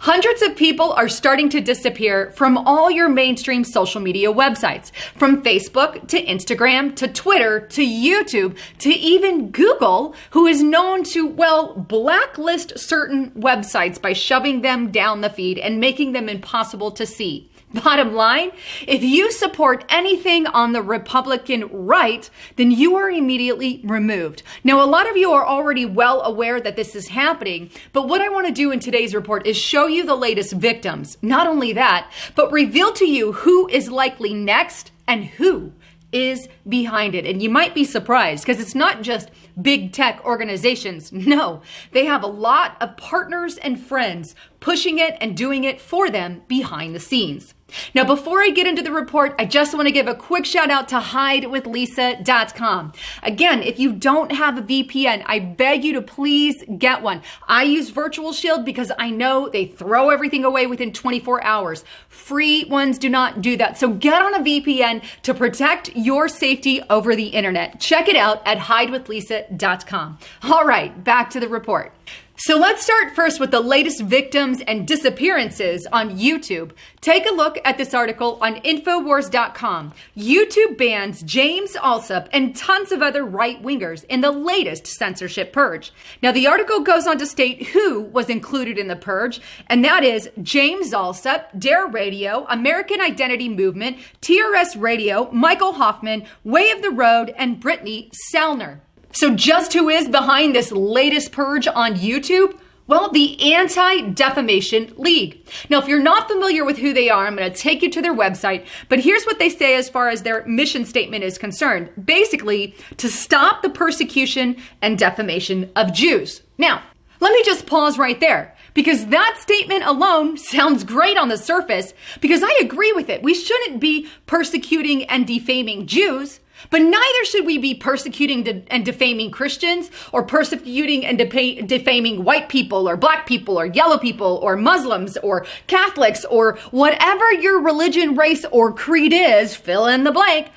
Hundreds of people are starting to disappear from all your mainstream social media websites, from Facebook to Instagram to Twitter to YouTube to even Google, who is known to, well, blacklist certain websites by shoving them down the feed and making them impossible to see. Bottom line, if you support anything on the Republican right, then you are immediately removed. Now, a lot of you are already well aware that this is happening, but what I want to do in today's report is show you the latest victims. Not only that, but reveal to you who is likely next and who is behind it. And you might be surprised because it's not just big tech organizations. No, they have a lot of partners and friends pushing it and doing it for them behind the scenes. Now, before I get into the report, I just want to give a quick shout out to hidewithlisa.com. Again, if you don't have a VPN, I beg you to please get one. I use Virtual Shield because I know they throw everything away within 24 hours. Free ones do not do that. So get on a VPN to protect your safety over the internet. Check it out at hidewithlisa.com. All right, back to the report. So let's start first with the latest victims and disappearances on YouTube. Take a look at this article on Infowars.com. YouTube bans James Alsop and tons of other right-wingers in the latest censorship purge. Now, the article goes on to state who was included in the purge, and that is James Alsop, Dare Radio, American Identity Movement, TRS Radio, Michael Hoffman, Way of the Road, and Brittany Salner. So just who is behind this latest purge on YouTube? Well, the Anti-Defamation League. Now, if you're not familiar with who they are, I'm going to take you to their website, but here's what they say as far as their mission statement is concerned. Basically, to stop the persecution and defamation of Jews. Now, let me just pause right there, because that statement alone sounds great on the surface, because I agree with it. We shouldn't be persecuting and defaming Jews. But neither should we be persecuting and defaming Christians, or persecuting and defaming white people or black people or yellow people or Muslims or Catholics or whatever your religion, race, or creed is, fill in the blank.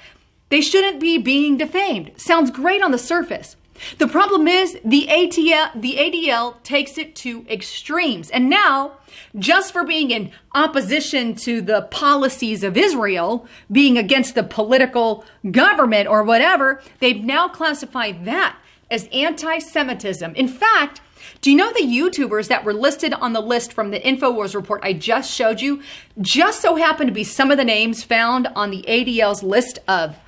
They shouldn't be being defamed. Sounds great on the surface. The problem is the ADL takes it to extremes. And now, just for being in opposition to the policies of Israel, being against the political government or whatever, they've now classified that as anti-Semitism. In fact, do you know the YouTubers that were listed on the list from the InfoWars report I just showed you just so happen to be some of the names found on the ADL's list of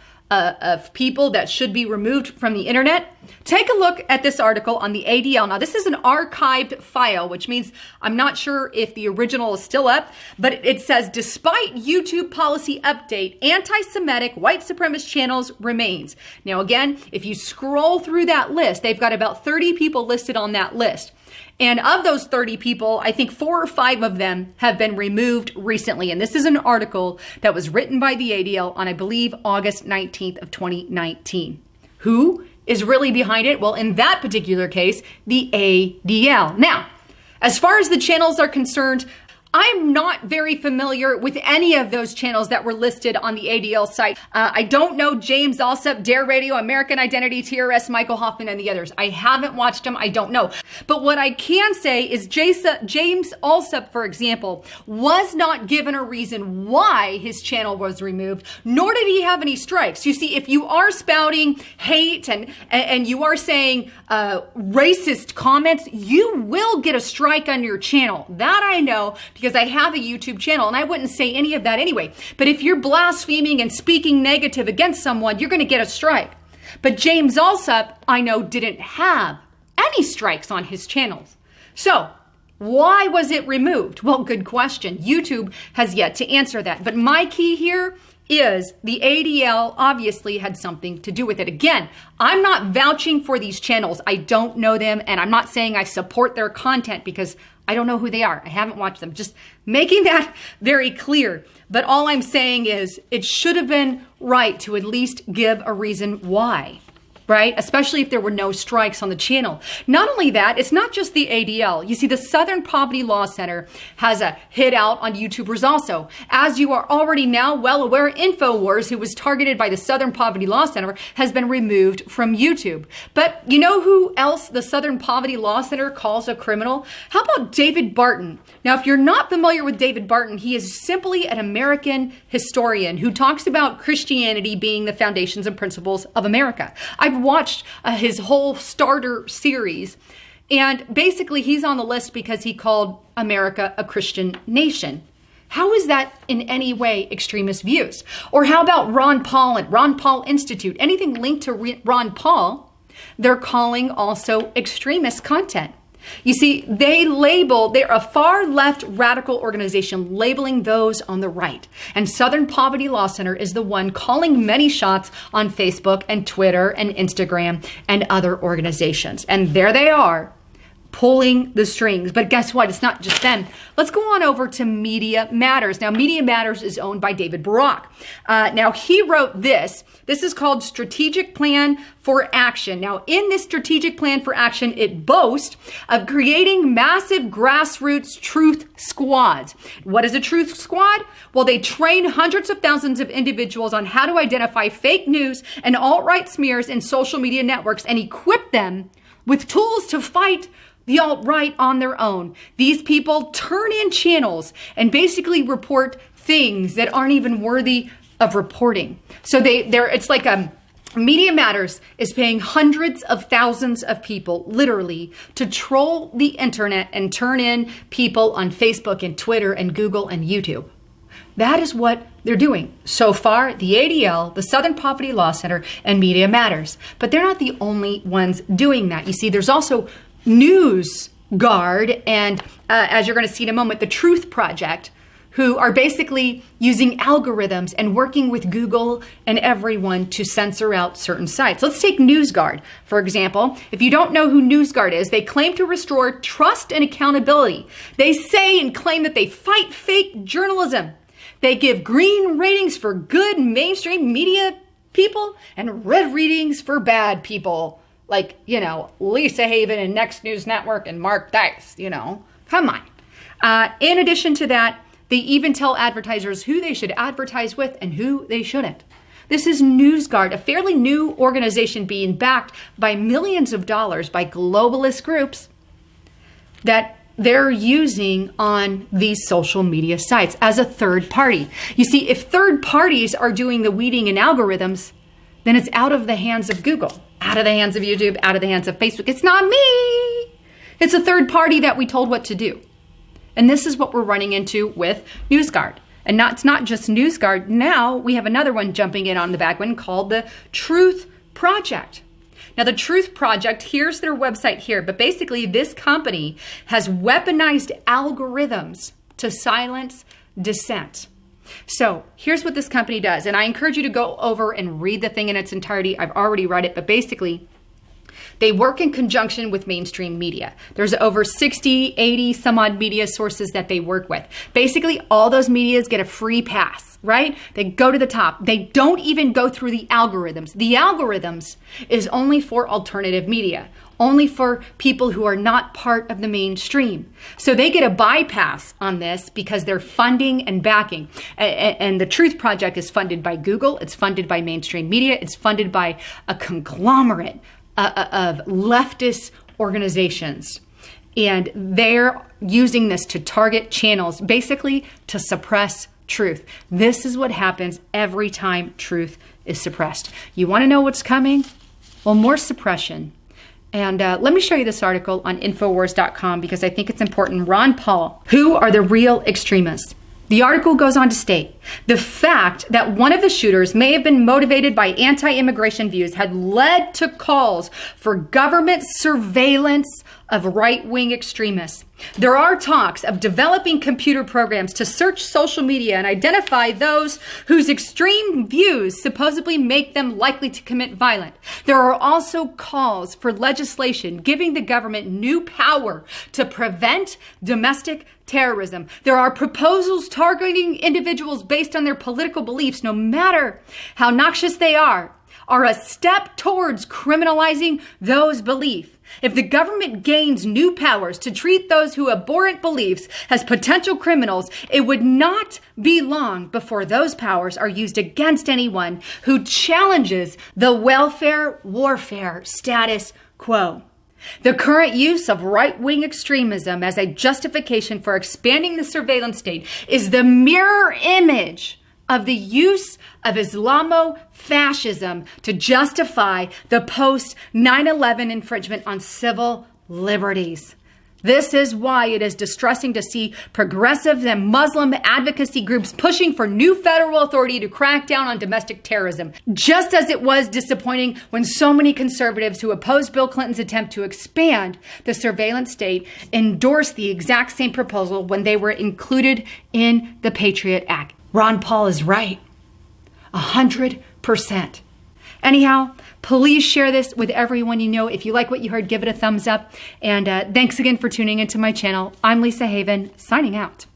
people that should be removed from the internet? Take a look at this article on the ADL. Now, this is an archived file, which means I'm not sure if the original is still up, but it says, despite YouTube policy update, anti-Semitic white supremacist channels remains. Now, again, if you scroll through that list, they've got about 30 people listed on that list. And of those 30 people, I think 4 or 5 of them have been removed recently. And this is an article that was written by the ADL on, I believe, August 19th of 2019. Who is really behind it? Well, in that particular case, the ADL. Now, as far as the channels are concerned, I'm not very familiar with any of those channels that were listed on the ADL site. I don't know James Alsop, Dare Radio, American Identity, TRS, Michael Hoffman, and the others. I haven't watched them. I don't know. But what I can say is James Alsop, for example, was not given a reason why his channel was removed, nor did he have any strikes. You see, if you are spouting hate and you are saying racist comments, you will get a strike on your channel. That I know, because I have a YouTube channel, and I wouldn't say any of that anyway. But if you're blaspheming and speaking negative against someone, you're going to get a strike. But James Alsop, I know, didn't have any strikes on his channels. So why was it removed? Well, good question. YouTube has yet to answer that. But my key here is the ADL obviously had something to do with it. Again, I'm not vouching for these channels. I don't know them, and I'm not saying I support their content because I don't know who they are. I haven't watched them. Just making that very clear. But all I'm saying is it should have been right to at least give a reason why. right? Especially if there were no strikes on the channel. Not only that, it's not just the ADL. You see, the Southern Poverty Law Center has a hit out on YouTubers also. As you are already now well aware, InfoWars, who was targeted by the Southern Poverty Law Center, has been removed from YouTube. But you know who else the Southern Poverty Law Center calls a criminal? How about David Barton? Now, if you're not familiar with David Barton, he is simply an American historian who talks about Christianity being the foundations and principles of America. I've watched his whole starter series, and basically he's on the list because he called America a Christian nation. How is that in any way extremist views? Or how about Ron Paul and Ron Paul Institute? Anything linked to Ron Paul, they're calling also extremist content. You see, they're a far left radical organization labeling those on the right. And Southern Poverty Law Center is the one calling many shots on Facebook and Twitter and Instagram and other organizations. And there they are, pulling the strings. But guess what? It's not just them. Let's go on over to Media Matters. Now, Media Matters is owned by David Barak. Now, he wrote this. This is called Strategic Plan for Action. Now, in this Strategic Plan for Action, it boasts of creating massive grassroots truth squads. What is a truth squad? Well, they train hundreds of thousands of individuals on how to identify fake news and alt-right smears in social media networks and equip them with tools to fight the alt-right on their own. These people turn in channels and basically report things that aren't even worthy of reporting. So it's like Media Matters is paying hundreds of thousands of people, literally, to troll the internet and turn in people on Facebook and Twitter and Google and YouTube. That is what they're doing. So far, the ADL, the Southern Poverty Law Center, and Media Matters. But they're not the only ones doing that. You see, there's also News Guard and, as you're going to see in a moment, the Truth Project, who are basically using algorithms and working with Google and everyone to censor out certain sites. Let's take NewsGuard, for example. If you don't know who NewsGuard is, they claim to restore trust and accountability. They say and claim that they fight fake journalism. They give green ratings for good mainstream media people and red ratings for bad people. Like, Lisa Haven and Next News Network and Mark Dice, come on. In addition to that, they even tell advertisers who they should advertise with and who they shouldn't. This is NewsGuard, a fairly new organization being backed by millions of dollars by globalist groups that they're using on these social media sites as a third party. You see, if third parties are doing the weeding and algorithms, then it's out of the hands of Google, out of the hands of YouTube, out of the hands of Facebook. It's not me. It's a third party that we told what to do. And this is what we're running into with NewsGuard. And it's not just NewsGuard. Now we have another one jumping in on the back one called the Truth Project. Now, the Truth Project, here's their website here. But basically, this company has weaponized algorithms to silence dissent. So here's what this company does. And I encourage you to go over and read the thing in its entirety. I've already read it. But basically, they work in conjunction with mainstream media. There's over 60, 80 some odd media sources that they work with. Basically, all those medias get a free pass, right? They go to the top. They don't even go through the algorithms. The algorithms is only for alternative media, only for people who are not part of the mainstream. So they get a bypass on this because they're funding and backing. And the Truth Project is funded by Google. It's funded by mainstream media. It's funded by a conglomerate of leftist organizations. And they're using this to target channels, basically to suppress truth. This is what happens every time truth is suppressed. You want to know what's coming? Well, more suppression. And let me show you this article on Infowars.com because I think it's important. Ron Paul, who are the real extremists? The article goes on to state, the fact that one of the shooters may have been motivated by anti-immigration views had led to calls for government surveillance of right-wing extremists. There are talks of developing computer programs to search social media and identify those whose extreme views supposedly make them likely to commit violence. There are also calls for legislation giving the government new power to prevent domestic terrorism. There are proposals targeting individuals based on their political beliefs, no matter how noxious they are are a step towards criminalizing those beliefs. If the government gains new powers to treat those who abhorrent beliefs as potential criminals, it would not be long before those powers are used against anyone who challenges the welfare warfare status quo. The current use of right-wing extremism as a justification for expanding the surveillance state is the mirror image of the use of Islamo-fascism to justify the post-9/11 infringement on civil liberties. This is why it is distressing to see progressive and Muslim advocacy groups pushing for new federal authority to crack down on domestic terrorism, just as it was disappointing when so many conservatives who opposed Bill Clinton's attempt to expand the surveillance state endorsed the exact same proposal when they were included in the Patriot Act. Ron Paul is right. 100%. Anyhow, please share this with everyone you know. If you like what you heard, give it a thumbs up. And thanks again for tuning into my channel. I'm Lisa Haven, signing out.